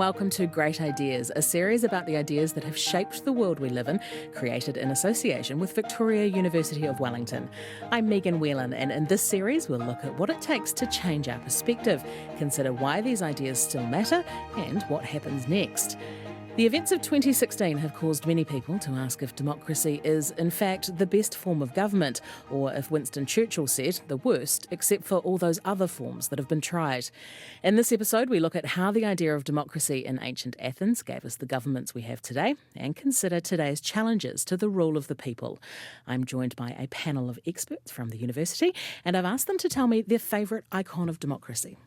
welcome to Great Ideas, a series about the ideas that have shaped the world we live in, created in association with Victoria University of Wellington. I'm Megan Whelan, and in this series we'll look at what it takes to change our perspective, consider why these ideas still matter, and what happens next. The events of 2016 have caused many people to ask if democracy is, in fact, the best form of government, or if Winston Churchill said, the worst, except for all those other forms that have been tried. In this episode, we look at how the idea of democracy in ancient Athens gave us the governments we have today, and consider today's challenges to the rule of the people. I'm joined by a panel of experts from the university, and I've asked them to tell me their favourite icon of democracy.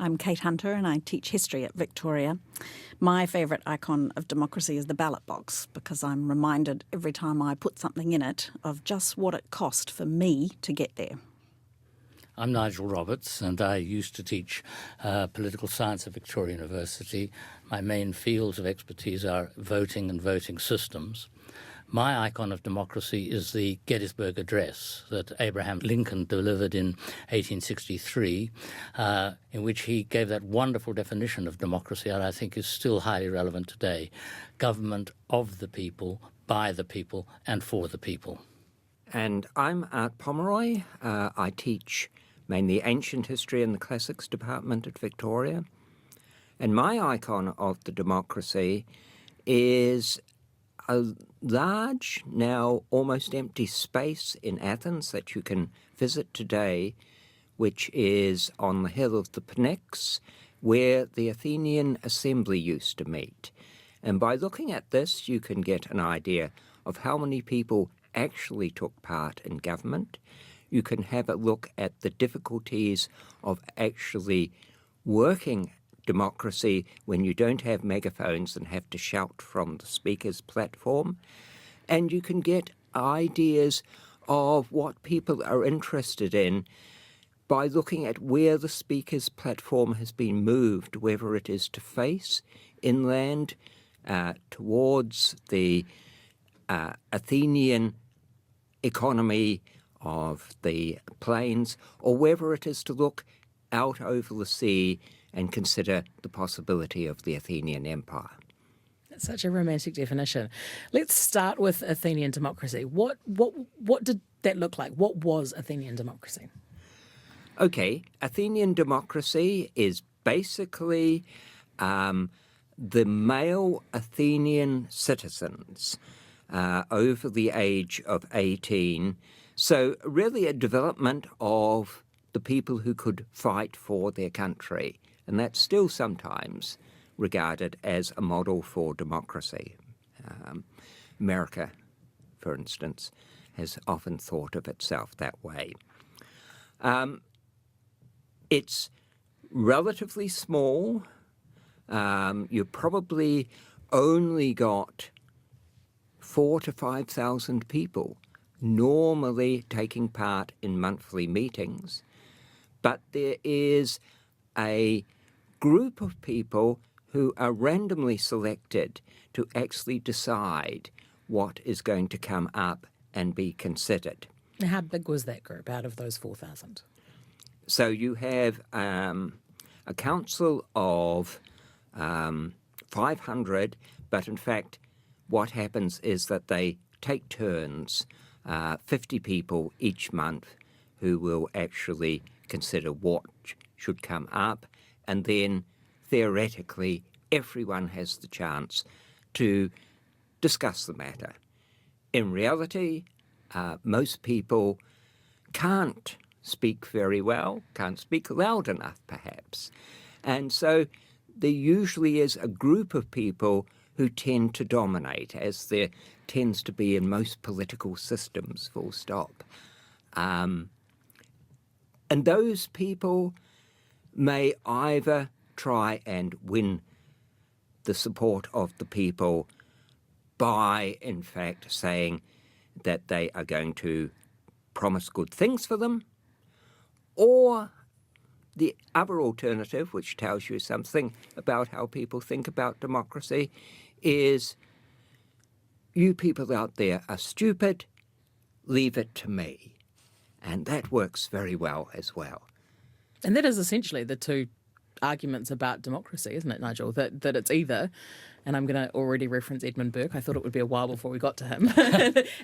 I'm Kate Hunter and I teach history at Victoria. My favourite icon of democracy is the ballot box because I'm reminded every time I put something in it of just what it cost for me to get there. I'm Nigel Roberts and I used to teach political science at Victoria University. My main fields of expertise are voting and voting systems. My icon of democracy is the Gettysburg Address that Abraham Lincoln delivered in 1863, in which he gave that wonderful definition of democracy that I think is still highly relevant today: government of the people, by the people, and for the people. And I'm Art Pomeroy. I teach mainly ancient history in the classics department at Victoria. And my icon of the democracy is a large, now almost empty space in Athens that you can visit today, which is on the hill of the Pnyx, where the Athenian assembly used to meet. And by looking at this, you can get an idea of how many people actually took part in government. You can have a look at the difficulties of actually working democracy when you don't have megaphones and have to shout from the speaker's platform. And you can get ideas of what people are interested in by looking at where the speaker's platform has been moved, whether it is to face inland towards the Athenian economy of the plains, or whether it is to look out over the sea and consider the possibility of the Athenian Empire. That's such a romantic definition. Let's start with Athenian democracy. What did that look like? What was Athenian democracy? Okay, Athenian democracy is basically the male Athenian citizens over the age of 18. So really a development of the people who could fight for their country. And that's still sometimes regarded as a model for democracy. America, for instance, has often thought of itself that way. It's relatively small. You probably only got 4,000 to 5,000 people normally taking part in monthly meetings. But there is a group of people who are randomly selected to actually decide what is going to come up and be considered. How big was that group out of those 4,000? So you have a council of 500, but in fact what happens is that they take turns, 50 people each month who will actually consider what should come up, and then theoretically everyone has the chance to discuss the matter. In reality, most people can't speak very well, can't speak loud enough perhaps, and so there usually is a group of people who tend to dominate, as there tends to be in most political systems, full stop. And those people may either try and win the support of the people by, in fact, saying that they are going to promise good things for them, or the other alternative, which tells you something about how people think about democracy, is you people out there are stupid, leave it to me. And that works very well as well. And that is essentially the two arguments about democracy, isn't it, Nigel? That it's either, and I'm going to already reference Edmund Burke. I thought it would be a while before we got to him.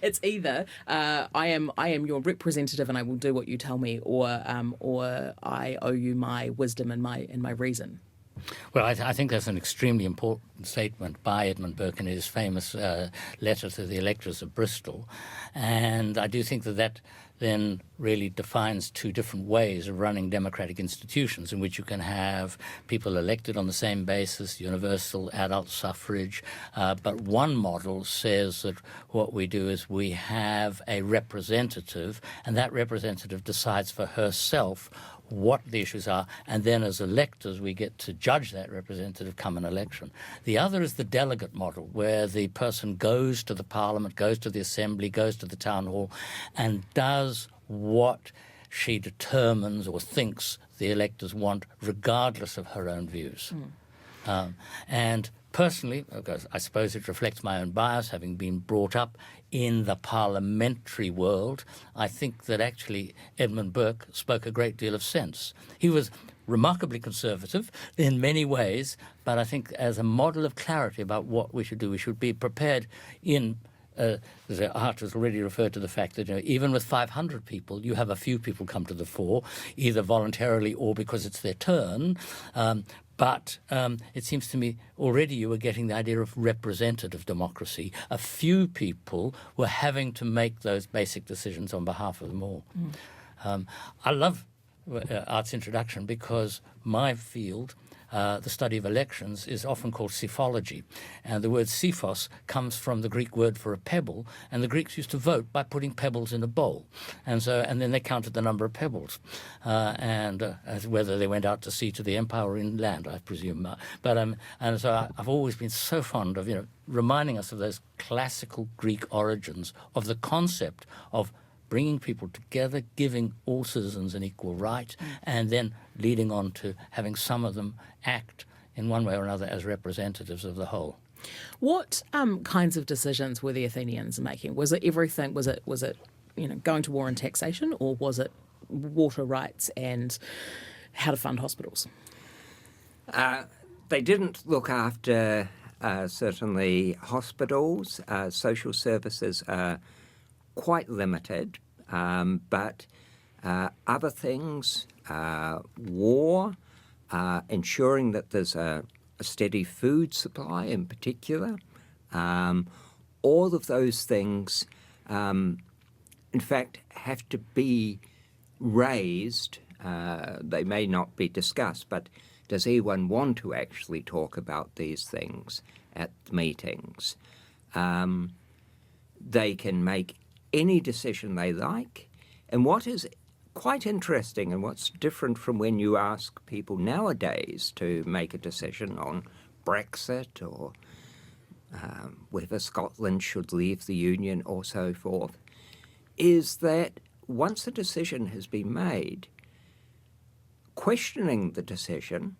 It's either I am your representative and I will do what you tell me, or I owe you my wisdom and my reason. Well, I think that's an extremely important statement by Edmund Burke in his famous letter to the electors of Bristol. And I do think that then really defines two different ways of running democratic institutions, in which you can have people elected on the same basis, universal adult suffrage, but one model says that what we do is we have a representative, and that representative decides for herself what the issues are, and then as electors we get to judge that representative come an election. The other is the delegate model, where the person goes to the Parliament, goes to the Assembly, goes to the Town Hall, and does what she determines or thinks the electors want, regardless of her own views. And personally, because I suppose it reflects my own bias, having been brought up in the parliamentary world, I think that actually Edmund Burke spoke a great deal of sense. He was remarkably conservative in many ways, but I think as a model of clarity about what we should do, we should be prepared in Art has already referred to the fact that even with 500 people, you have a few people come to the fore, either voluntarily or because it's their turn. But it seems to me already you were getting the idea of representative democracy. A few people were having to make those basic decisions on behalf of them all. I love Art's introduction because my field, the study of elections, is often called psephology. And the word psephos comes from the Greek word for a pebble, and the Greeks used to vote by putting pebbles in a bowl. And then they counted the number of pebbles, and whether they went out to sea, to the empire, or inland, I presume. And so I've always been so fond of reminding us of those classical Greek origins of the concept of bringing people together, giving all citizens an equal right, and then leading on to having some of them act in one way or another as representatives of the whole. What kinds of decisions were the Athenians making? Was it everything? Was it going to war and taxation, or was it water rights and how to fund hospitals? They didn't look after certainly hospitals. Social services are quite limited, but other things, war, ensuring that there's a steady food supply in particular, all of those things, in fact, have to be raised. They may not be discussed, but does anyone want to actually talk about these things at the meetings? They can make any decision they like. And what is quite interesting and what's different from when you ask people nowadays to make a decision on Brexit or whether Scotland should leave the Union or so forth, is that once a decision has been made, questioning the decision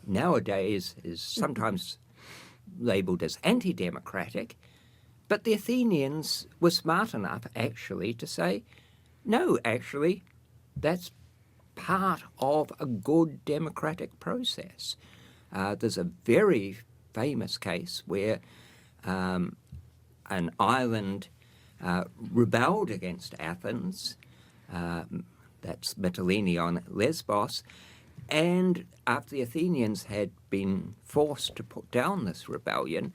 nowadays is sometimes labelled as anti-democratic. But the Athenians were smart enough, actually, to say, no, actually, that's part of a good democratic process. There's a very famous case where an island rebelled against Athens, that's Mytilene on Lesbos, and after the Athenians had been forced to put down this rebellion,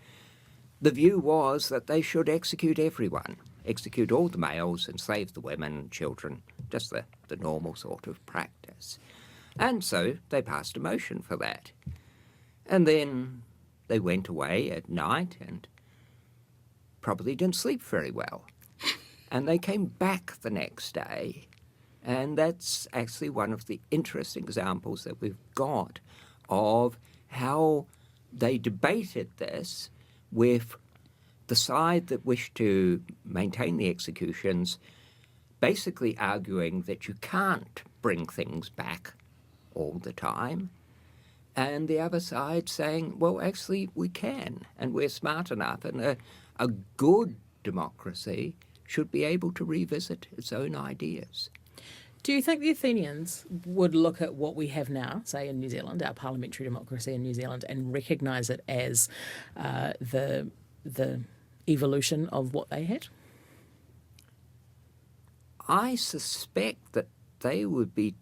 the view was that they should execute everyone, execute all the males, enslave the women and children, just the normal sort of practice. And so they passed a motion for that. And then they went away at night and probably didn't sleep very well. And they came back the next day. And that's actually one of the interesting examples that we've got of how they debated this, with the side that wished to maintain the executions basically arguing that you can't bring things back all the time, and the other side saying, well, actually we can, and we're smart enough, and a good democracy should be able to revisit its own ideas. Do you think the Athenians would look at what we have now, say in New Zealand, our parliamentary democracy in New Zealand, and recognise it as the evolution of what they had? I suspect that they would be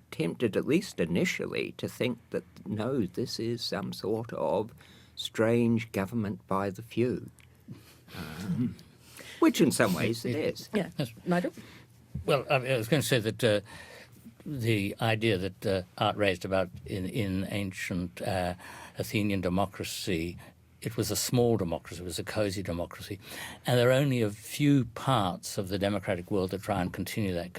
tempted, at least initially, to think that, no, this is some sort of strange government by the few. Which in some ways it is. Yeah. Nigel? Well, I was going to say that the idea that Art raised about in ancient Athenian democracy, it was a small democracy, it was a cosy democracy, and there are only a few parts of the democratic world that try and continue that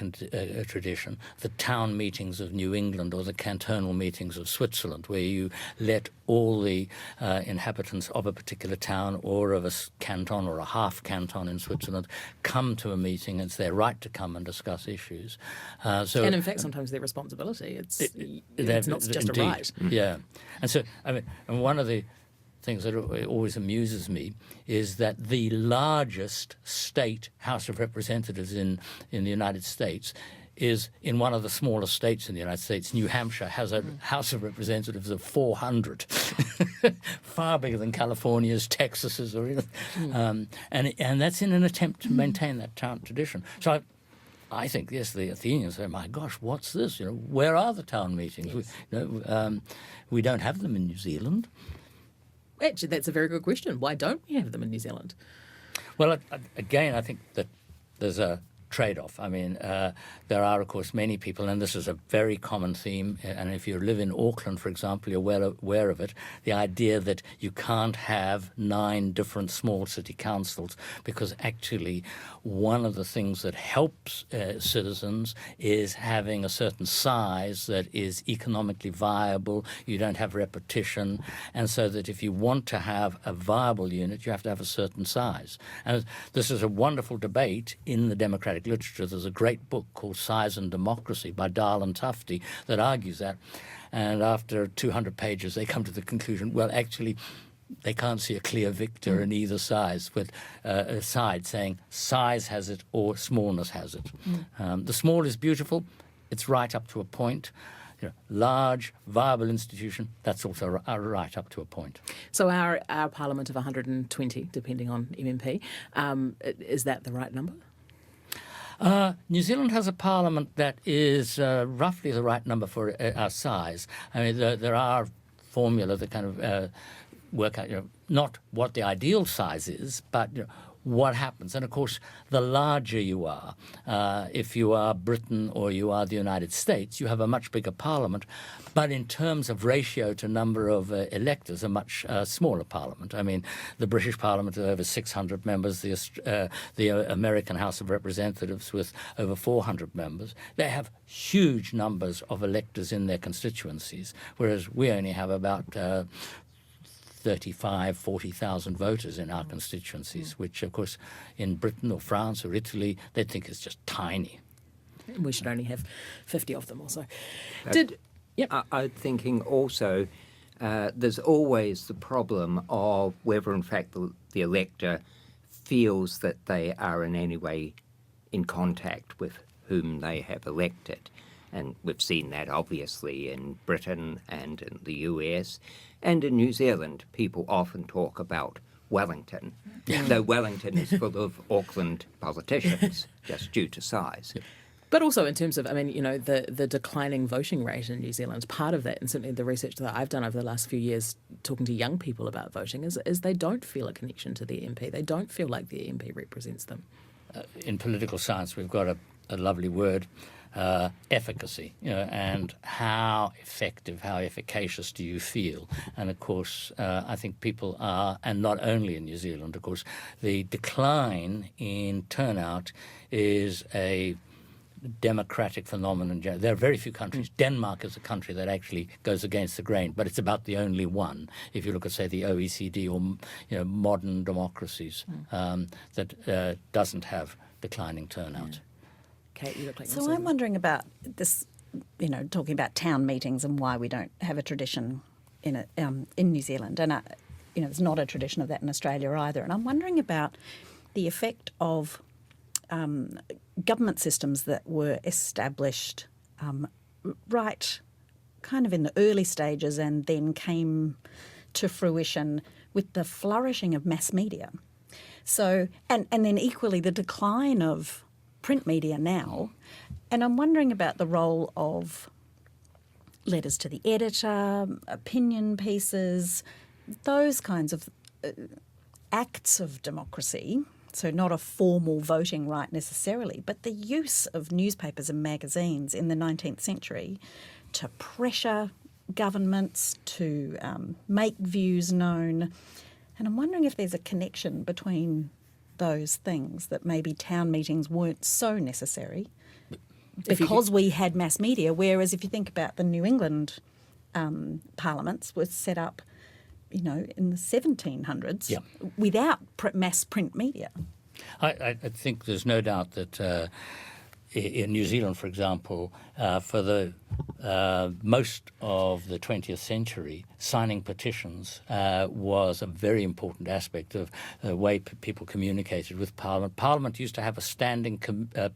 tradition. The town meetings of New England or the cantonal meetings of Switzerland, where you let all the inhabitants of a particular town or of a canton or a half canton in Switzerland come to a meeting. It's their right to come and discuss issues. And in fact, sometimes their responsibility. It's not just indeed, a right. Yeah. And so, I mean, and one of the things that always amuses me is that the largest state House of Representatives in the United States is in one of the smaller states in the United States. New Hampshire has a House of Representatives of 400, far bigger than California's, Texas's, or even, and that's in an attempt to maintain that town tradition. So I think, yes, the Athenians say, my gosh, what's this? Where are the town meetings? Yes. We don't have them in New Zealand. Actually, that's a very good question. Why don't we have them in New Zealand? Well, again, I think that there's a trade-off. I mean, there are, of course, many people, and this is a very common theme, and if you live in Auckland, for example, you're well aware of it, the idea that you can't have 9 different small city councils, because actually one of the things that helps citizens is having a certain size that is economically viable. You don't have repetition, and so that if you want to have a viable unit, you have to have a certain size. And this is a wonderful debate in the democratic literature. There's a great book called Size and Democracy by Dahl and Tufte that argues that. And after 200 pages, they come to the conclusion, well, actually, they can't see a clear victor in either side, saying size has it or smallness has it. The small is beautiful. It's right up to a point. Large, viable institution, that's also right up to a point. So our parliament of 120, depending on MMP, is that the right number? New Zealand has a parliament that is roughly the right number for our size. I mean, there are formula that kind of work out, not what the ideal size is, but what happens. And of course, the larger you are, if you are Britain or you are the United States, you have a much bigger parliament, but in terms of ratio to number of electors, a much smaller parliament. I mean, the British Parliament is over 600 members, the American House of Representatives with over 400 members. They have huge numbers of electors in their constituencies, whereas we only have about 40,000 voters in our constituencies, which, of course, in Britain or France or Italy, they'd think is just tiny. We should only have 50 of them also. I'm thinking also there's always the problem of whether, in fact, the elector feels that they are in any way in contact with whom they have elected. And we've seen that, obviously, in Britain and in the US. And in New Zealand, people often talk about Wellington, though Wellington is full of Auckland politicians, just due to size. But also in terms of, I mean, the declining voting rate in New Zealand, part of that, and certainly the research that I've done over the last few years talking to young people about voting, is they don't feel a connection to their MP. They don't feel like their MP represents them. In political science, we've got a lovely word, efficacy, and how effective, how efficacious do you feel? And of course, I think people are, and not only in New Zealand, of course, the decline in turnout is a democratic phenomenon. There are very few countries. Denmark is a country that actually goes against the grain, but it's about the only one. If you look at, say, the OECD or modern democracies, that doesn't have declining turnout. Yeah. Kate, you look like so I'm wondering about this, talking about town meetings and why we don't have a tradition in New Zealand. And, there's not a tradition of that in Australia either. And I'm wondering about the effect of government systems that were established right kind of in the early stages and then came to fruition with the flourishing of mass media. So, and then equally the decline of print media now. And I'm wondering about the role of letters to the editor, opinion pieces, those kinds of acts of democracy. So not a formal voting right necessarily, but the use of newspapers and magazines in the 19th century to pressure governments, to make views known. And I'm wondering if there's a connection between those things, that maybe town meetings weren't so necessary because we had mass media, whereas if you think about the New England parliaments were set up in the 1700s without mass print media. I think there's no doubt that in New Zealand, for example, for the most of the 20th century, signing petitions was a very important aspect of the way people communicated with Parliament. Parliament used to have a standing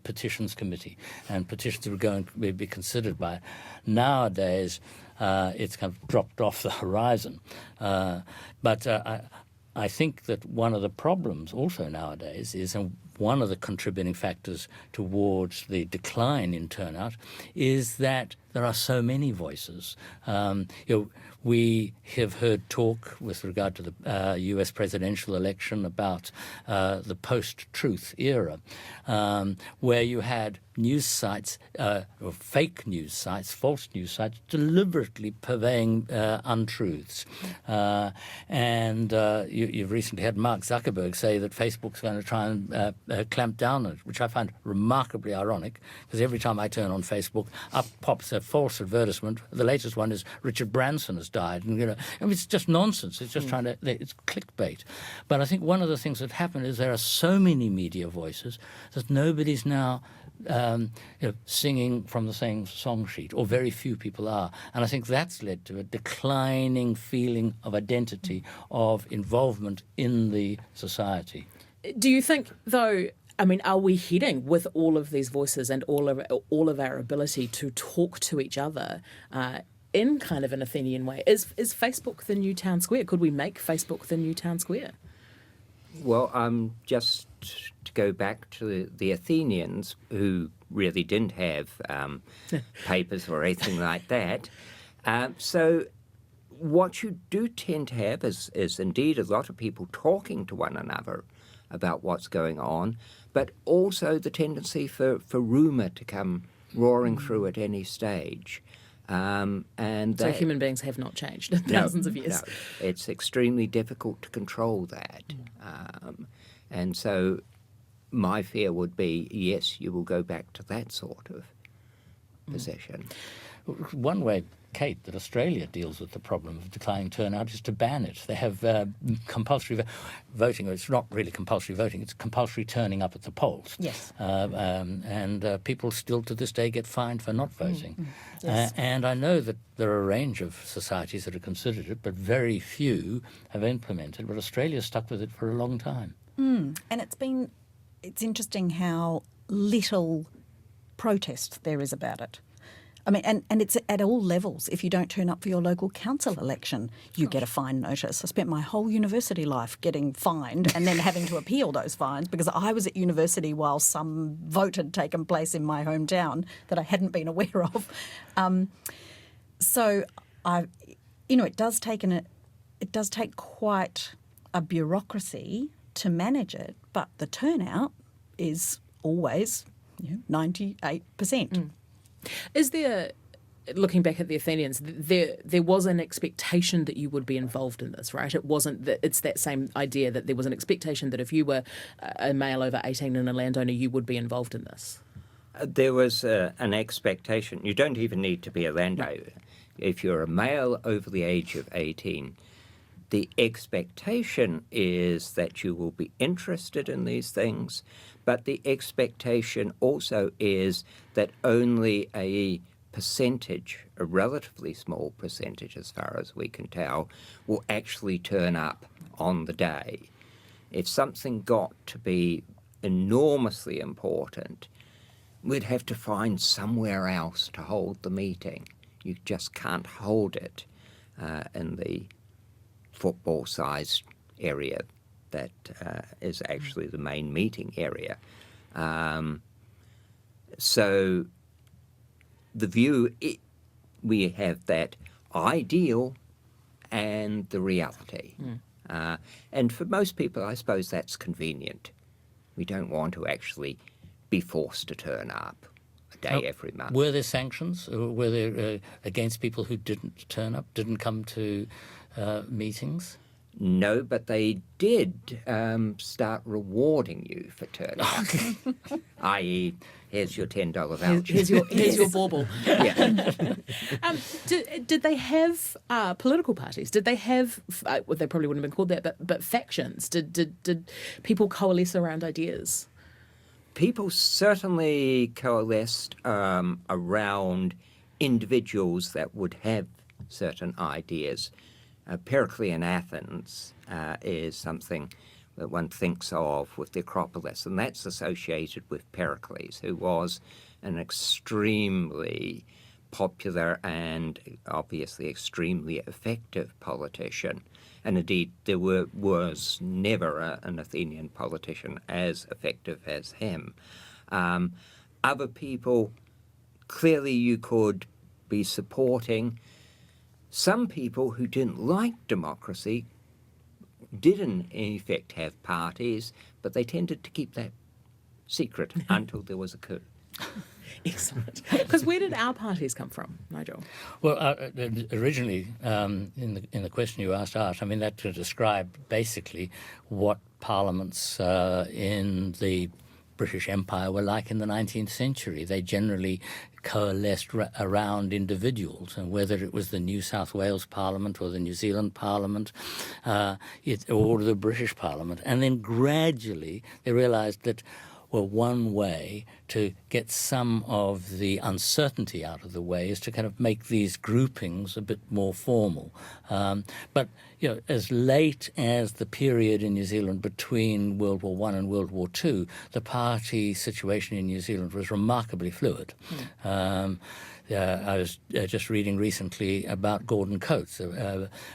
petitions committee, and petitions would be considered by. Nowadays, it's kind of dropped off the horizon. But I think that one of the problems also nowadays is, and one of the contributing factors towards the decline in turnout, is that there are so many voices. We have heard talk with regard to the US presidential election about the post-truth era, where you had news sites, or fake news sites, false news sites, deliberately purveying untruths. And you've recently had Mark Zuckerberg say that Facebook's going to try and clamp down on it, which I find remarkably ironic, because every time I turn on Facebook, up pops a false advertisement. The latest one is Richard Branson has died. And, it's just nonsense. It's just it's clickbait. But I think one of the things that happened is there are so many media voices that nobody's now singing from the same song sheet, or very few people are. And I think that's led to a declining feeling of identity, of involvement in the society. Do you think, though, are we heading with all of these voices and all of our ability to talk to each other in kind of an Athenian way? Is Facebook the new town square? Could we make Facebook the new town square? Well, just to go back to the Athenians, who really didn't have papers or anything like that. So what you do tend to have is indeed a lot of people talking to one another about what's going on, but also the tendency for rumour to come roaring through at any stage. So human beings have not changed in thousands of years. No, it's extremely difficult to control that. And so my fear would be, yes, you will go back to that sort of position. One way, Kate, that Australia deals with the problem of declining turnout is to ban it. They have compulsory voting. It's not really compulsory voting. It's compulsory turning up at the polls. Yes. And people still to this day get fined for not voting. Yes. And I know that there are a range of societies that have considered it, but very few have implemented. But Australia's stuck with it for a long time. And it's interesting how little protest there is about it. And it's at all levels. If you don't turn up for your local council election, you get a fine notice. I spent my whole university life getting fined and then having to appeal those fines because I was at university while some vote had taken place in my hometown that I hadn't been aware of. It does take quite a bureaucracy to manage it, but the turnout is always 98%. Is there, looking back at the Athenians, there was an expectation that you would be involved in this, right? It wasn't that it's that same idea that there was an expectation that if you were a male over 18 and a landowner, you would be involved in this. There was an expectation. You don't even need to be a landowner. No. If you're a male over the age of 18, the expectation is that you will be interested in these things, but the expectation also is that only a percentage, a relatively small percentage as far as we can tell, will actually turn up on the day. If something got to be enormously important, we'd have to find somewhere else to hold the meeting. You just can't hold it in the football-sized area that is actually the main meeting area. So the view, we have that ideal and the reality. And for most people, I suppose that's convenient. We don't want to actually be forced to turn up a day every month. Were there sanctions? Were there against people who didn't turn up, didn't come to meetings? No, but they did start rewarding you for turning up, i.e., here's your $10 voucher. Here's your bauble. Yeah. Did they have political parties? Did they have? Well, they probably wouldn't have been called that, but factions. Did people coalesce around ideas? People certainly coalesced around individuals that would have certain ideas. Periclean Athens is something that one thinks of with the Acropolis, and that's associated with Pericles, who was an extremely popular and obviously extremely effective politician. And indeed, there was never an Athenian politician as effective as him. Other people, clearly you could be supporting. Some people who didn't like democracy did in effect have parties, but they tended to keep that secret until there was a coup. Excellent. Because where did our parties come from, Nigel? Well, originally, in the question you asked Art, I mean, that to describe basically what parliaments in the British Empire were like in the 19th century. They generally coalesced around individuals, and whether it was the New South Wales Parliament or the New Zealand Parliament or the British Parliament. And then gradually they realised that, well, one way to get some of the uncertainty out of the way is to kind of make these groupings a bit more formal. But you know, as late as the period in New Zealand between World War I and World War II, the party situation in New Zealand was remarkably fluid. I was just reading recently about Gordon Coates,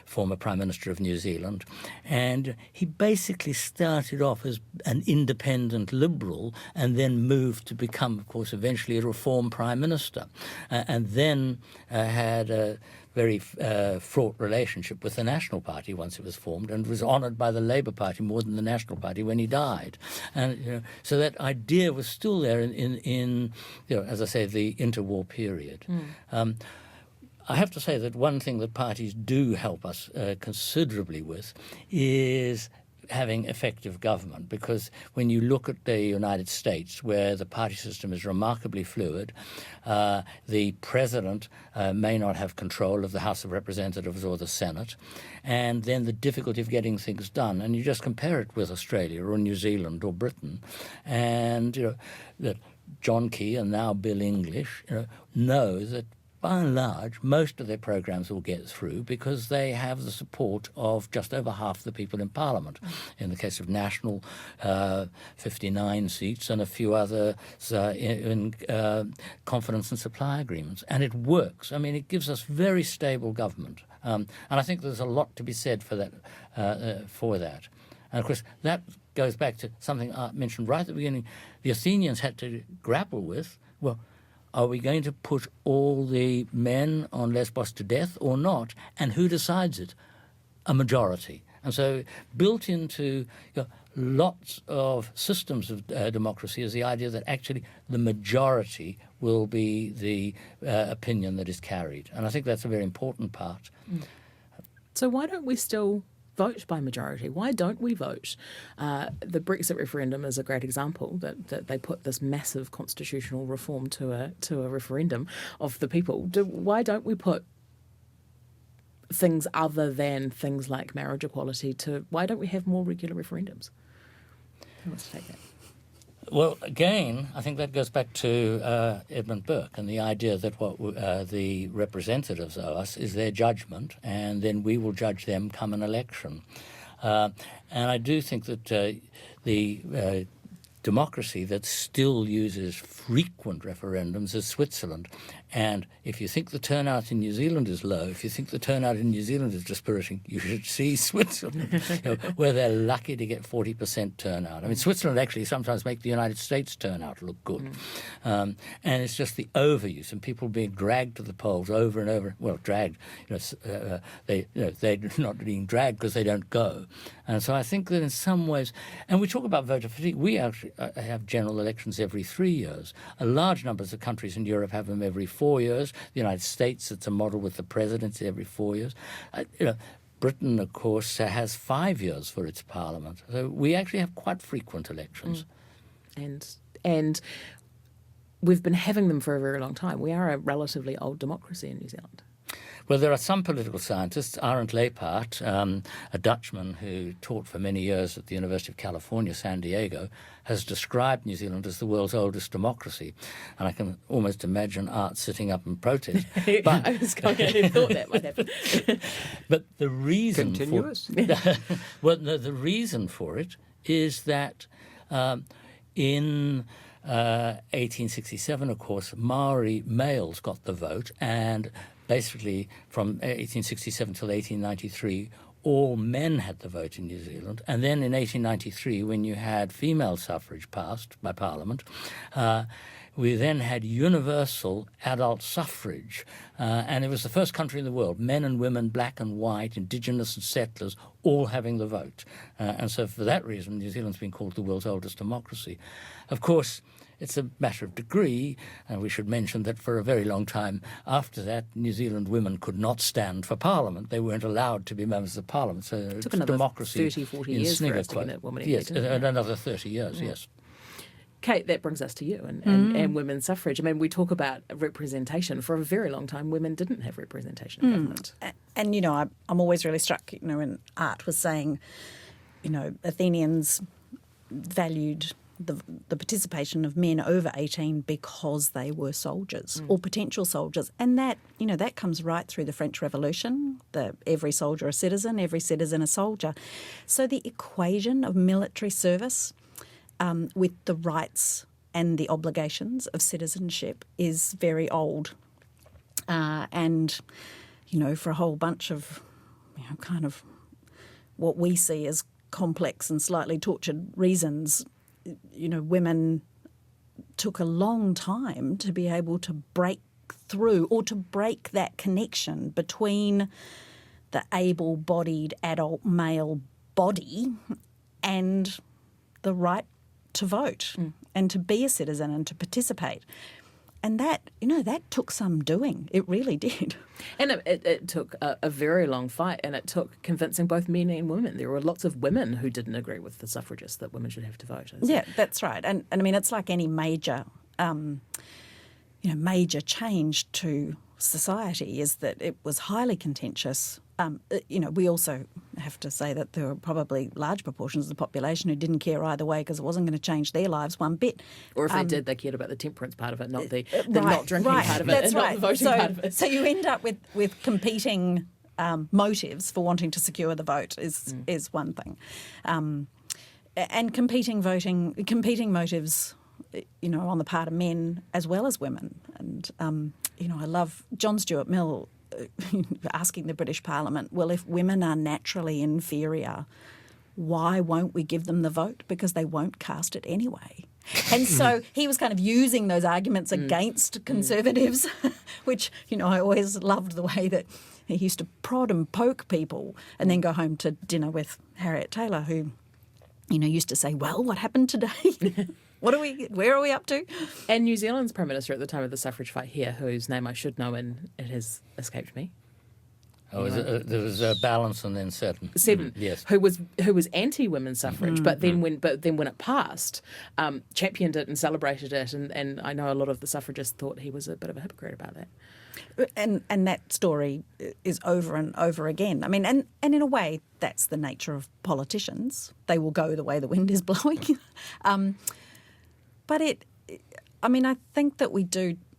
former Prime Minister of New Zealand, and he basically started off as an independent Liberal and then moved to become, of course, eventually a Reform Prime Minister, and then had a very fraught relationship with the National Party once it was formed, and was honoured by the Labour Party more than the National Party when he died. And you know, so that idea was still there in you know, as I say, the interwar period. I have to say that one thing that parties do help us considerably with is having effective government, because when you look at the United States, where the party system is remarkably fluid, the president may not have control of the House of Representatives or the Senate, and then the difficulty of getting things done. And you just compare it with Australia or New Zealand or Britain, and you know that John Key and now Bill English know that by and large, most of their programs will get through because they have the support of just over half the people in Parliament. In the case of National, 59 seats, and a few others in confidence and supply agreements. And it works. I mean, it gives us very stable government. And I think there's a lot to be said for that. And of course, that goes back to something I mentioned right at the beginning. The Athenians had to grapple with, well, are we going to put all the men on Lesbos to death or not? And who decides it? A majority. And so built into lots of systems of democracy is the idea that actually the majority will be the opinion that is carried. And I think that's a very important part. So why don't we still vote by majority? Why don't we vote? The Brexit referendum is a great example that they put this massive constitutional reform to a referendum of the people. Why don't we put things other than things like marriage equality why don't we have more regular referendums? Who wants to take that? Well, again, I think that goes back to Edmund Burke and the idea that what the representatives owe us is their judgment, and then we will judge them come an election. And I do think that the democracy that still uses frequent referendums is Switzerland. And if you think the turnout in New Zealand is low, if you think the turnout in New Zealand is dispiriting, you should see Switzerland, where they're lucky to get 40% turnout. I mean, Switzerland actually sometimes make the United States turnout look good. And it's just the overuse and people being dragged to the polls over and over. Well, dragged. They're not being dragged because they don't go. And so I think that in some ways, and we talk about voter fatigue, we actually have general elections every 3 years. A large number of countries in Europe have them every 4 years. The United States, it's a model with the presidency every 4 years. Britain, of course, has 5 years for its parliament. So we actually have quite frequent elections. And we've been having them for a very long time. We are a relatively old democracy in New Zealand. Well, there are some political scientists, Arend Leipart, a Dutchman who taught for many years at the University of California, San Diego, has described New Zealand as the world's oldest democracy. And I can almost imagine Art sitting up and protest. But I was going to have thought that might happen. But the reason the reason for it is that in 1867, of course, Maori males got the vote, and basically from 1867 till 1893, all men had the vote in New Zealand. And then in 1893, when you had female suffrage passed by Parliament, we then had universal adult suffrage. And it was the first country in the world, men and women, black and white, indigenous and settlers, all having the vote. And so for that reason, New Zealand's been called the world's oldest democracy. Of course, it's a matter of degree, and we should mention that for a very long time after that, New Zealand women could not stand for Parliament. They weren't allowed to be members of Parliament. So it took another democracy 30, 40 years for us to get a woman Yes, elected. another 30 years, yes. Kate, that brings us to you and women's suffrage. I mean, we talk about representation. For a very long time, women didn't have representation in government. And, I'm always really struck, when Art was saying, Athenians valued the participation of men over 18 because they were soldiers or potential soldiers. And that, that comes right through the French Revolution, every soldier a citizen, every citizen a soldier. So the equation of military service with the rights and the obligations of citizenship is very old. And, for a whole bunch of, kind of what we see as complex and slightly tortured reasons, women took a long time to be able to break through or to break that connection between the able-bodied adult male body and the right to vote and to be a citizen and to participate. And that, that took some doing. It really did. And it took a very long fight, and it took convincing both men and women. There were lots of women who didn't agree with the suffragists that women should have to vote. Yeah, that's right. And I mean, it's like any major, major change to society is that it was highly contentious. We also have to say that there were probably large proportions of the population who didn't care either way because it wasn't going to change their lives one bit. Or if they did, they cared about the temperance part of it, not the not drinking part of it, and not the voting part of it. So you end up with competing motives for wanting to secure the vote is one thing. And competing motives, on the part of men as well as women. And, I love John Stuart Mill asking the British Parliament, well, if women are naturally inferior, why won't we give them the vote? Because they won't cast it anyway. And so he was kind of using those arguments against conservatives, which, I always loved the way that he used to prod and poke people and then go home to dinner with Harriet Taylor, who, used to say, well, what happened today? Where are we up to? And New Zealand's Prime Minister at the time of the suffrage fight here, whose name I should know and it has escaped me. Oh, there was Balance and then Seddon. Yes. Who was anti-women's suffrage, but then when it passed, championed it and celebrated it, and I know a lot of the suffragists thought he was a bit of a hypocrite about that. And that story is over and over again. I mean, and in a way, that's the nature of politicians. They will go the way the wind is blowing. But I think that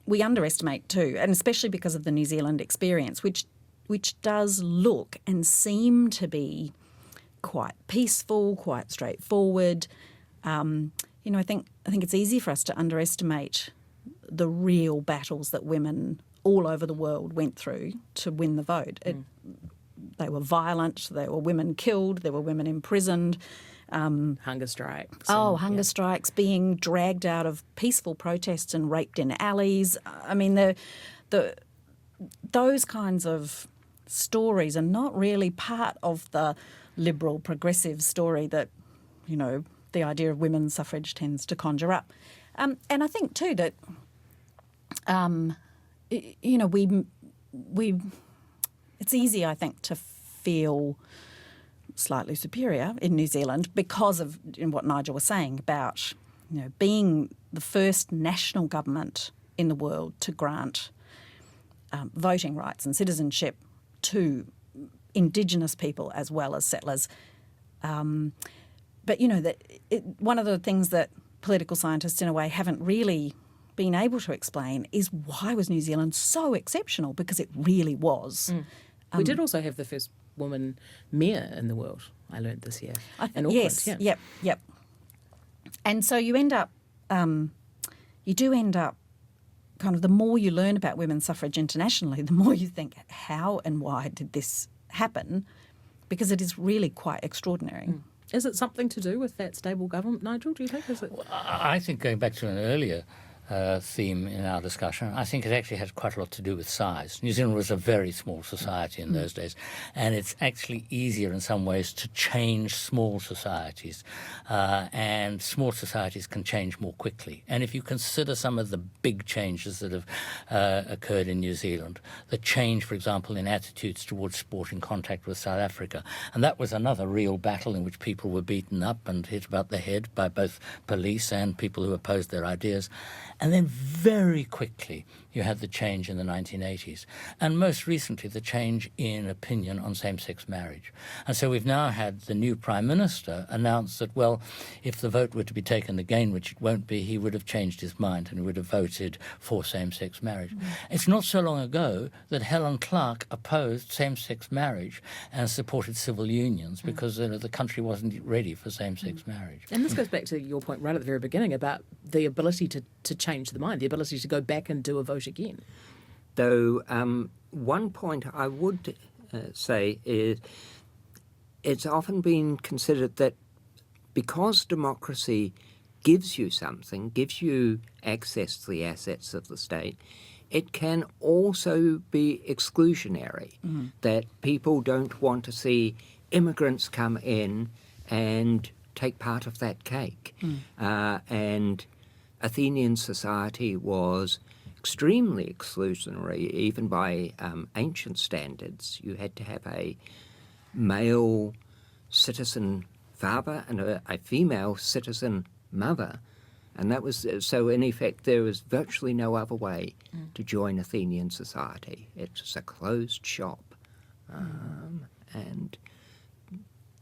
we underestimate too, and especially because of the New Zealand experience, which does look and seem to be quite peaceful, quite straightforward. I think it's easy for us to underestimate the real battles that women all over the world went through to win the vote. They were violent. There were women killed. There were women imprisoned. Hunger strikes. Hunger strikes, being dragged out of peaceful protests and raped in alleys. I mean, those kinds of stories are not really part of the liberal progressive story that, the idea of women's suffrage tends to conjure up. And I think too that, it's easy, I think, to feel slightly superior in New Zealand because of what Nigel was saying about, being the first national government in the world to grant voting rights and citizenship to Indigenous people as well as settlers. But, one of the things that political scientists in a way haven't really been able to explain is why was New Zealand so exceptional, because it really was. We did also have the first woman mayor in the world, I learned this year. In Auckland. Yes, yep. And so you do end up kind of, the more you learn about women's suffrage internationally, the more you think, how and why did this happen? Because it is really quite extraordinary. Is it something to do with that stable government, Nigel, do you think? Well, I think, going back to an earlier theme in our discussion, I think it actually has quite a lot to do with size. New Zealand was a very small society in those days, and it's actually easier in some ways to change small societies, and small societies can change more quickly. And if you consider some of the big changes that have occurred in New Zealand, the change, for example, in attitudes towards sport in contact with South Africa, and that was another real battle in which people were beaten up and hit about the head by both police and people who opposed their ideas. And then very quickly you had the change in the 1980s, and most recently the change in opinion on same-sex marriage. And so we've now had the new Prime Minister announce that, well, if the vote were to be taken again, which it won't be, he would have changed his mind and he would have voted for same-sex marriage. It's not so long ago that Helen Clark opposed same-sex marriage and supported civil unions because the country wasn't ready for same-sex marriage. And this goes back to your point right at the very beginning about the ability to change the mind, the ability to go back and do a vote again. Though one point I would say is it's often been considered that because democracy gives you something, gives you access to the assets of the state, it can also be exclusionary, that people don't want to see immigrants come in and take part of that cake. And Athenian society was extremely exclusionary, even by ancient standards. You had to have a male citizen father and a female citizen mother. And that was, so in effect, there was virtually no other way to join Athenian society. It was a closed shop. And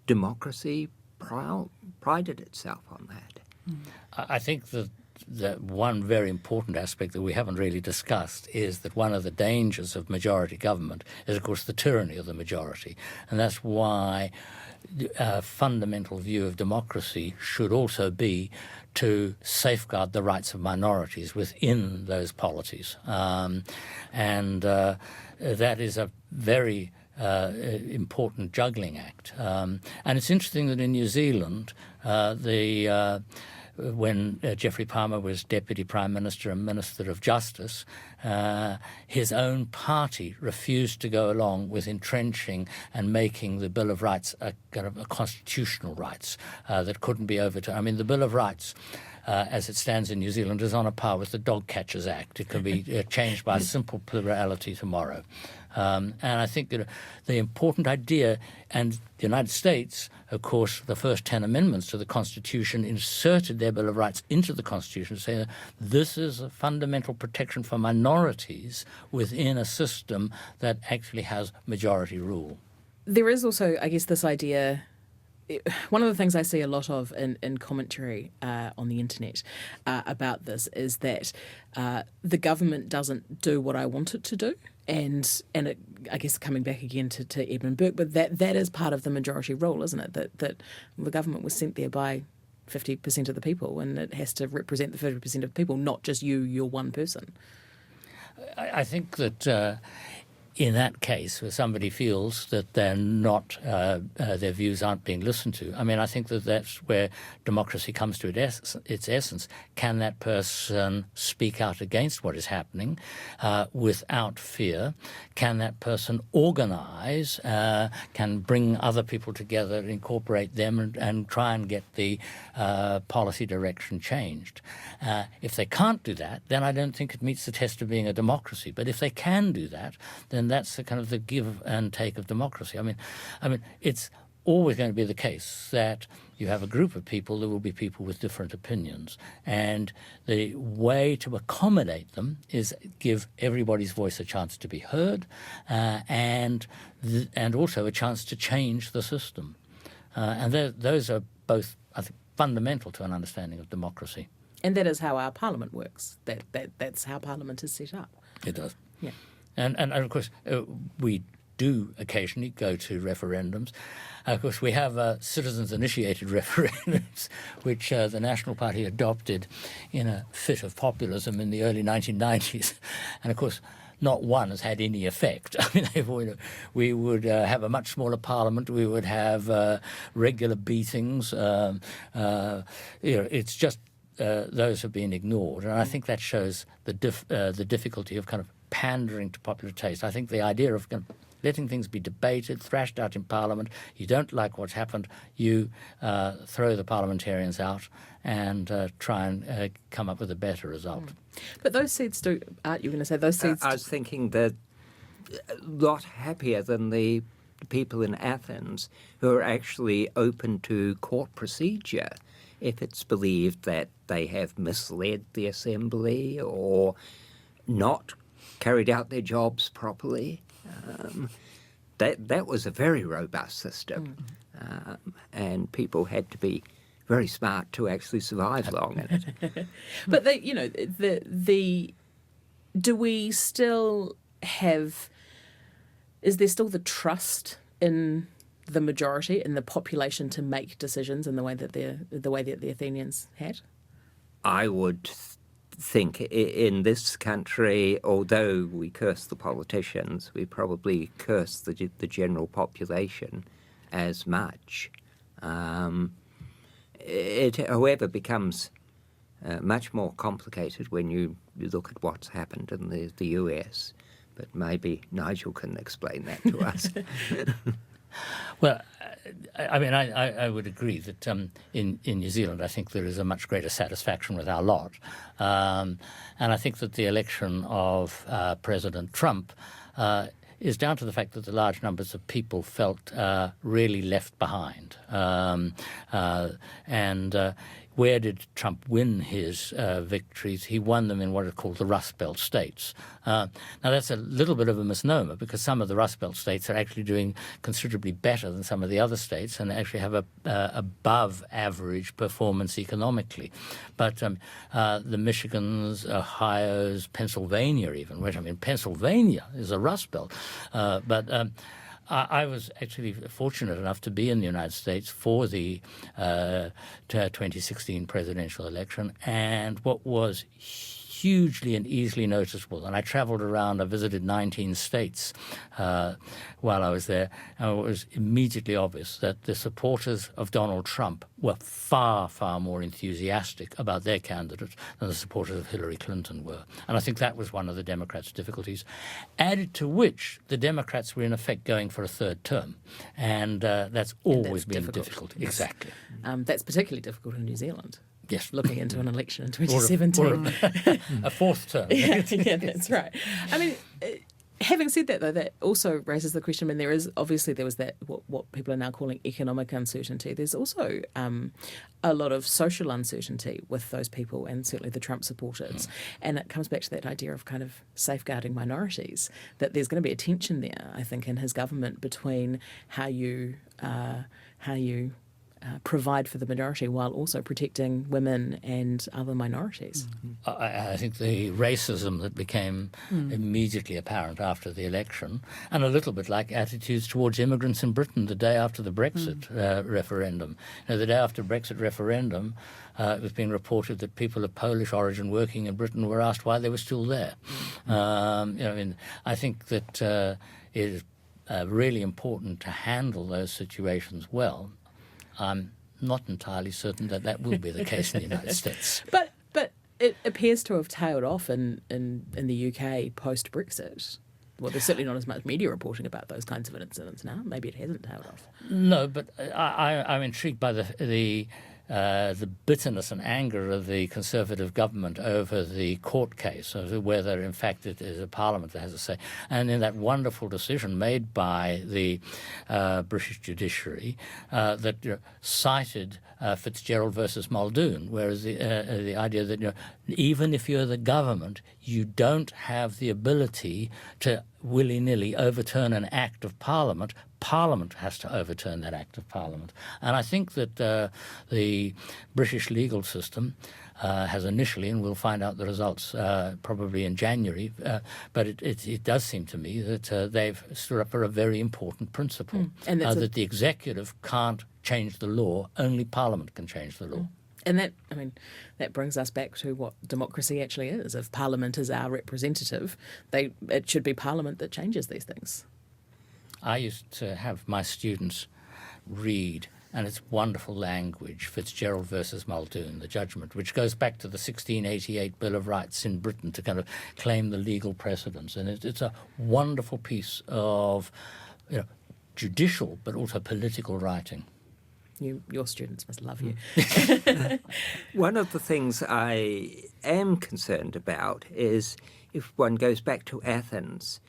democracy prided itself on that. I think that one very important aspect that we haven't really discussed is that one of the dangers of majority government is, of course, the tyranny of the majority. And that's why a fundamental view of democracy should also be to safeguard the rights of minorities within those polities. And that is a very important juggling act. And it's interesting that in New Zealand, when Geoffrey Palmer was Deputy Prime Minister and Minister of Justice, his own party refused to go along with entrenching and making the Bill of Rights a kind of a constitutional rights that couldn't be overturned. I mean, the Bill of Rights, as it stands in New Zealand, is on a par with the Dog Catchers Act. It can be changed by a simple plurality tomorrow. And I think that the important idea, and the United States, of course, the first 10 amendments to the Constitution inserted their Bill of Rights into the Constitution, saying that this is a fundamental protection for minorities within a system that actually has majority rule. There is also, I guess, this idea. One of the things I see a lot of in commentary on the internet about this is that the government doesn't do what I want it to do. And it, I guess, coming back again to Edmund Burke, but that is part of the majority rule, isn't it? That the government was sent there by 50% of the people, and it has to represent the 50% of people, not just you're one person. I think that in that case, where somebody feels that they're not, their views aren't being listened to, I mean, I think that that's where democracy comes to its essence. Can that person speak out against what is happening without fear? Can that person organise, can bring other people together, incorporate them and try and get the policy direction changed? If they can't do that, then I don't think it meets the test of being a democracy. But if they can do that, then that's the kind of the give and take of democracy. I mean, it's always going to be the case that you have a group of people, there will be people with different opinions. And the way to accommodate them is give everybody's voice a chance to be heard and also a chance to change the system. And those are both, I think, fundamental to an understanding of democracy. And that is how our parliament works. That's how parliament is set up. It does. Yeah. And of course, we do occasionally go to referendums. Of course, we have citizens-initiated referendums, which the National Party adopted in a fit of populism in the early 1990s. And of course, not one has had any effect. I mean, we would have a much smaller parliament. We would have regular beatings. It's just those have been ignored. And I think that shows the difficulty of kind of pandering to popular taste. I think the idea of kind of letting things be debated, thrashed out in Parliament, you don't like what's happened, you throw the parliamentarians out and try and come up with a better result. But those seeds do, aren't you going to say those seeds? I was thinking that a lot happier than the people in Athens who are actually open to court procedure if it's believed that they have misled the assembly or not carried out their jobs properly. That was a very robust system, and people had to be very smart to actually survive long in it. But do we still have? Is there still the trust in the majority, in the population, to make decisions in the way that the Athenians had? I would think in this country, although we curse the politicians, we probably curse the general population as much. It, however, becomes much more complicated when you look at what's happened in the US. But maybe Nigel can explain that to us. Well, I mean, I would agree that in New Zealand, I think there is a much greater satisfaction with our lot. And I think that the election of President Trump is down to the fact that the large numbers of people felt really left behind. Where did Trump win his victories? He won them in what are called the Rust Belt states. Now, that's a little bit of a misnomer because some of the Rust Belt states are actually doing considerably better than some of the other states and actually have a above average performance economically. But the Michigans, Ohio's, Pennsylvania even, which I mean, Pennsylvania is a Rust Belt. I was actually fortunate enough to be in the United States for the 2016 presidential election, and what was hugely and easily noticeable, and I traveled around, I visited 19 states while I was there, and it was immediately obvious that the supporters of Donald Trump were far, far more enthusiastic about their candidate than the supporters of Hillary Clinton were. And I think that was one of the Democrats' difficulties, added to which the Democrats were in effect going for a third term, and that's always been difficult. Yes. Exactly. That's particularly difficult in New Zealand. Yes. Looking into an election in 2017. Or a fourth term. Yeah, that's right. I mean, having said that, though, that also raises the question, and there was that, what people are now calling economic uncertainty. There's also a lot of social uncertainty with those people, and certainly the Trump supporters. And it comes back to that idea of kind of safeguarding minorities, that there's going to be a tension there, I think, in his government between how you provide for the majority while also protecting women and other minorities. I think the racism that became immediately apparent after the election, and a little bit like attitudes towards immigrants in Britain the day after the Brexit referendum. The day after Brexit referendum, it was being reported that people of Polish origin working in Britain were asked why they were still there. I think that it is really important to handle those situations well. I'm not entirely certain that that will be the case in the United States. But it appears to have tailed off in the UK post-Brexit. Well, there's certainly not as much media reporting about those kinds of incidents now. Maybe it hasn't tailed off. No, but I'm intrigued by the bitterness and anger of the Conservative government over the court case, of whether in fact it is a Parliament that has a say. And in that wonderful decision made by the British judiciary that cited Fitzgerald versus Muldoon, whereas the idea that even if you're the government, you don't have the ability to willy-nilly overturn an act of Parliament. Parliament has to overturn that act of Parliament. And I think that the British legal system has initially, and we'll find out the results probably in January, but it does seem to me that they've stood up for a very important principle, and that the executive can't change the law, only Parliament can change the law. And that brings us back to what democracy actually is. If Parliament is our representative, it should be Parliament that changes these things. I used to have my students read, and it's wonderful language, Fitzgerald versus Muldoon, the judgment, which goes back to the 1688 Bill of Rights in Britain to kind of claim the legal precedence. And it's a wonderful piece of judicial but also political writing. Your students must love you. One of the things I am concerned about is if one goes back to Athens,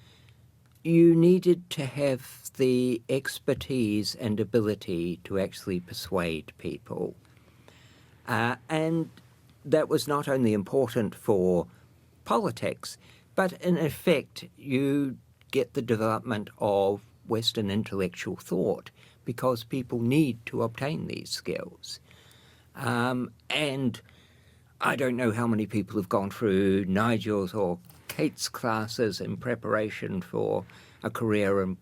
you needed to have the expertise and ability to actually persuade people. And that was not only important for politics, but in effect you get the development of Western intellectual thought because people need to obtain these skills. And I don't know how many people have gone through Nigel's or Kate's classes in preparation for a career in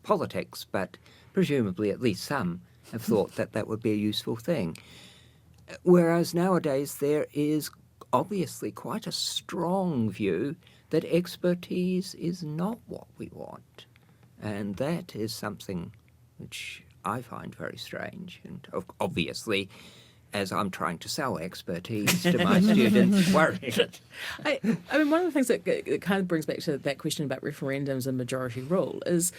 politics, but presumably at least some have thought that would be a useful thing. Whereas nowadays there is obviously quite a strong view that expertise is not what we want. And that is something which I find very strange. And obviously, as I'm trying to sell expertise to my students, worried. One of the things that kind of brings back to that question about referendums and majority rule is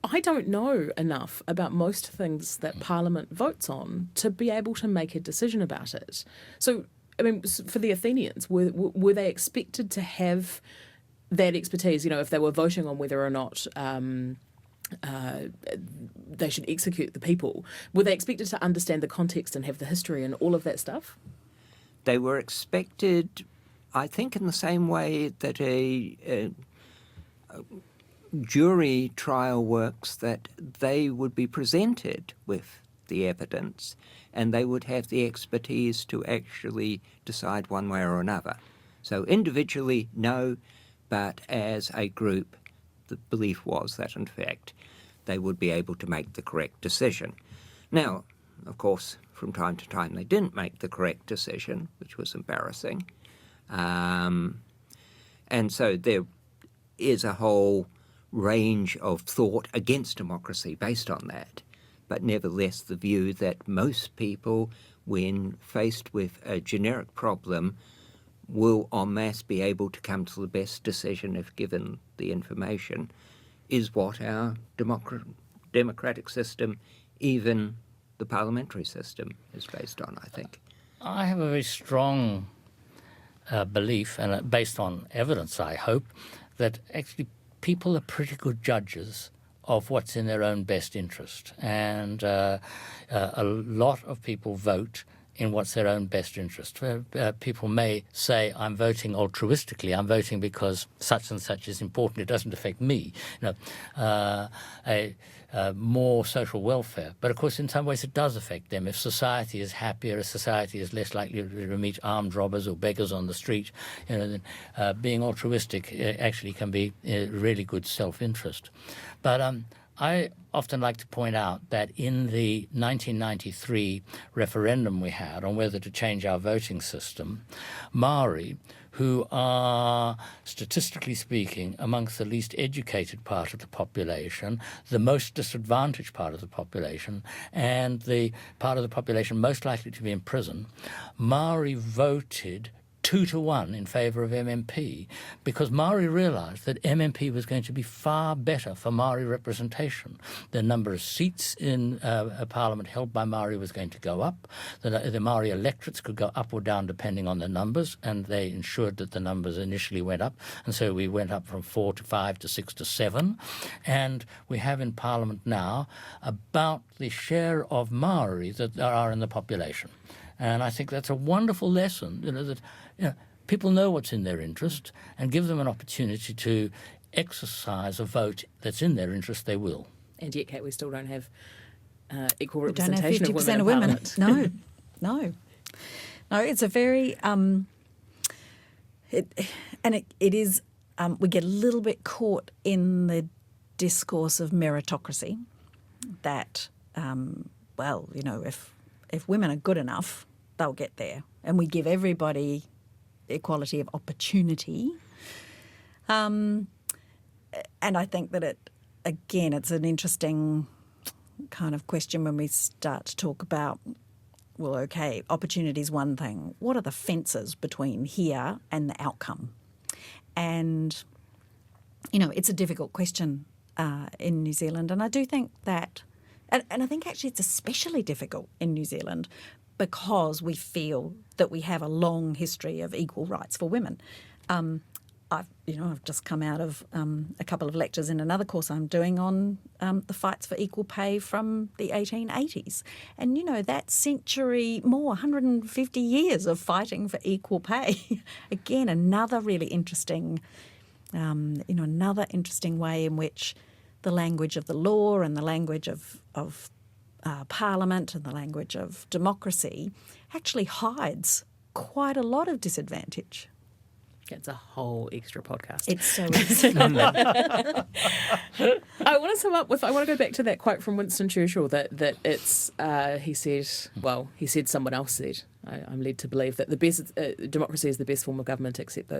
I don't know enough about most things that Parliament votes on to be able to make a decision about it. So, for the Athenians, were they expected to have that expertise, if they were voting on whether or not they should execute the people? Were they expected to understand the context and have the history and all of that stuff? They were expected, I think, in the same way that a jury trial works, that they would be presented with the evidence and they would have the expertise to actually decide one way or another. So individually, no, but as a group, the belief was that, in fact, they would be able to make the correct decision. Now, of course, from time to time they didn't make the correct decision, which was embarrassing. And so there is a whole range of thought against democracy based on that. But nevertheless, the view that most people, when faced with a generic problem, will en masse be able to come to the best decision if given the information, is what our democratic system, even the parliamentary system, is based on, I think. I have a very strong belief, and based on evidence, I hope, that actually people are pretty good judges of what's in their own best interest. And a lot of people vote in what's their own best interest. People may say, I'm voting altruistically, I'm voting because such and such is important, it doesn't affect me. More social welfare. But of course, in some ways it does affect them. If society is happier, if society is less likely to meet armed robbers or beggars on the street, then being altruistic actually can be really good self-interest. But I often like to point out that in the 1993 referendum we had on whether to change our voting system, Maori, who are, statistically speaking, amongst the least educated part of the population, the most disadvantaged part of the population, and the part of the population most likely to be in prison, Maori voted 2-1 in favour of MMP, because Maori realised that MMP was going to be far better for Maori representation. The number of seats in a parliament held by Maori was going to go up. The Maori electorates could go up or down depending on the numbers, and they ensured that the numbers initially went up. And so we went up from 4 to 5 to 6 to 7. And we have in parliament now about the share of Maori that there are in the population. And I think that's a wonderful lesson, that people know what's in their interest, and give them an opportunity to exercise a vote that's in their interest, they will. And yet, Kate, we still don't have equal We don't have representation 50% of women in Parliament. No. It's a very it is. We get a little bit caught in the discourse of meritocracy. That if women are good enough, they'll get there, and we give everybody equality of opportunity. And I think that it's an interesting kind of question when we start to talk about, well, okay, opportunity is one thing. What are the fences between here and the outcome? And, it's a difficult question in New Zealand. And I do think that, and I think actually it's especially difficult in New Zealand because we feel that we have a long history of equal rights for women. I've just come out of a couple of lectures in another course I'm doing on the fights for equal pay from the 1880s. And, that century more, 150 years of fighting for equal pay. Again, another really interesting, another interesting way in which the language of the law and the language of Parliament and the language of democracy actually hides quite a lot of disadvantage. It's a whole extra podcast. It's so easy. I want to sum up with, I want to go back to that quote from Winston Churchill that it's, he said, someone else said, I'm led to believe that the best democracy is the best form of government except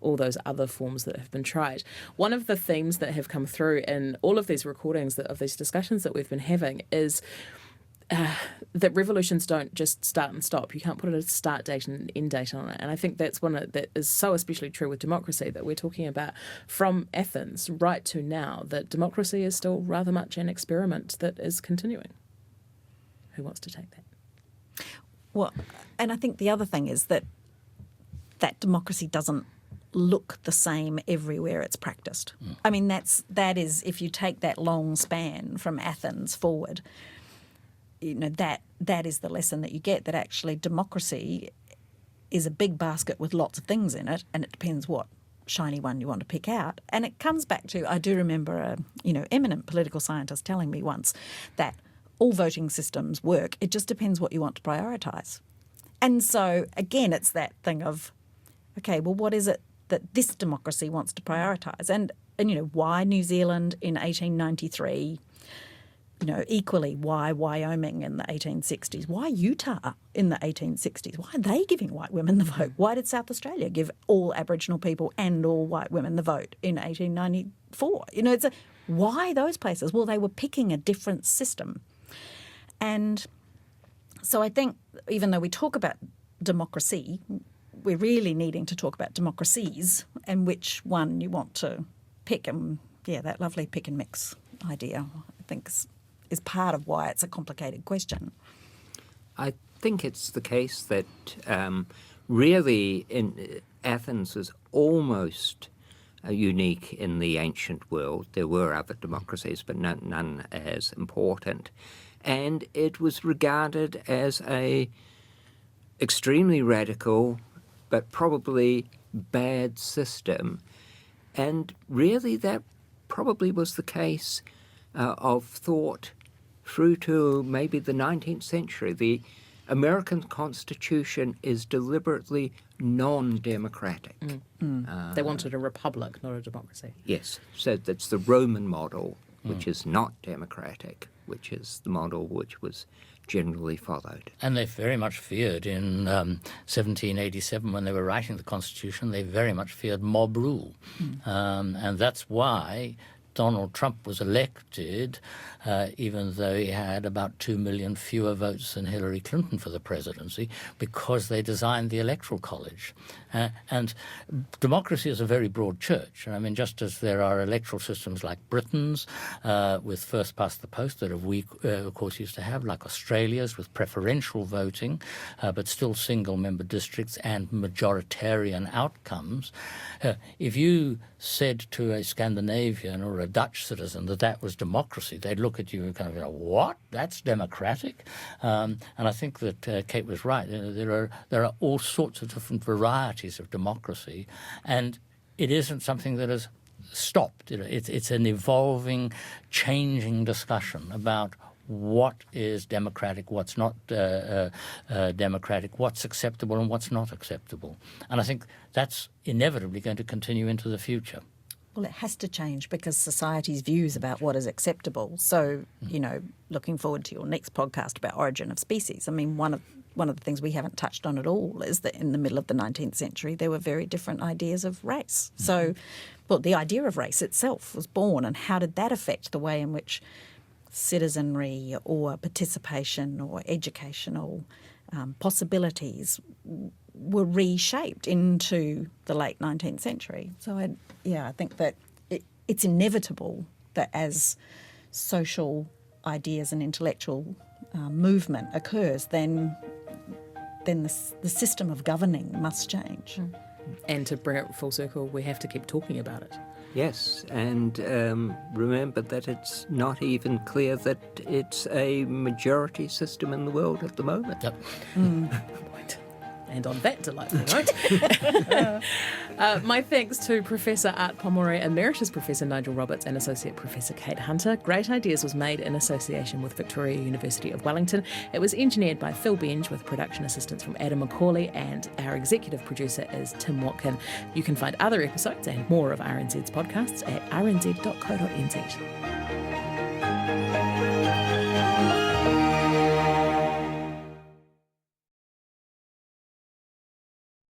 all those other forms that have been tried. One of the themes that have come through in all of these recordings of these discussions that we've been having is that revolutions don't just start and stop. You can't put a start date and an end date on it. And I think that's one that is so especially true with democracy, that we're talking about from Athens right to now, that democracy is still rather much an experiment that is continuing. Who wants to take that? Well, and I think the other thing is that democracy doesn't look the same everywhere it's practiced. I mean, that is, if you take that long span from Athens forward, that is the lesson that you get, that actually democracy is a big basket with lots of things in it, and it depends what shiny one you want to pick out. And it comes back to, I do remember a eminent political scientist telling me once that all voting systems work, it just depends what you want to prioritise. And so again, it's that thing of, okay, well, what is it that this democracy wants to prioritise? And why New Zealand in 1893? Equally, why Wyoming in the 1860s? Why Utah in the 1860s? Why are they giving white women the vote? Why did South Australia give all Aboriginal people and all white women the vote in 1894? Why those places? Well, they were picking a different system. And so I think even though we talk about democracy, we're really needing to talk about democracies and which one you want to pick. And, that lovely pick and mix idea, I think, is part of why it's a complicated question. I think it's the case that really in Athens is almost unique in the ancient world. There were other democracies, but none as important. And it was regarded as a extremely radical, but probably bad system. And really that probably was the case of thought through to maybe the 19th century. The American Constitution is deliberately non-democratic. They wanted a republic, not a democracy. Yes, so that's the Roman model, which is not democratic, which is the model which was generally followed. And they very much feared in 1787, when they were writing the Constitution, they very much feared mob rule. And that's why Donald Trump was elected, even though he had about 2 million fewer votes than Hillary Clinton for the presidency, because they designed the Electoral College. And democracy is a very broad church. I mean, just as there are electoral systems like Britain's, with first past the post that we, of course, used to have, like Australia's with preferential voting, but still single-member districts and majoritarian outcomes. If you said to a Scandinavian or a Dutch citizen that was democracy, they'd look at you and kind of go, what? That's democratic? And I think that Kate was right. There are all sorts of different varieties of democracy, and it isn't something that has stopped. It's an evolving, changing discussion about what is democratic, what's not democratic, what's acceptable and what's not acceptable. And I think that's inevitably going to continue into the future. Well, it has to change because society's views about what is acceptable. So, looking forward to your next podcast about origin of species. I mean, one of the things we haven't touched on at all is that in the middle of the 19th century, there were very different ideas of race. So, well, the idea of race itself was born, and how did that affect the way in which citizenry or participation or educational possibilities were reshaped into the late 19th century. So, I think that it's inevitable that as social ideas and intellectual movement occurs, then the system of governing must change. And to bring it full circle, we have to keep talking about it. Yes, and remember that it's not even clear that it's a majority system in the world at the moment. Yep. Point. And on that delightful note, my thanks to Professor Art Pomore, Emeritus Professor Nigel Roberts and Associate Professor Kate Hunter. Great Ideas was made in association with Victoria University of Wellington. It was engineered by Phil Benge with production assistance from Adam McCauley, and our executive producer is Tim Watkin. You can find other episodes and more of RNZ's podcasts at rnz.co.nz.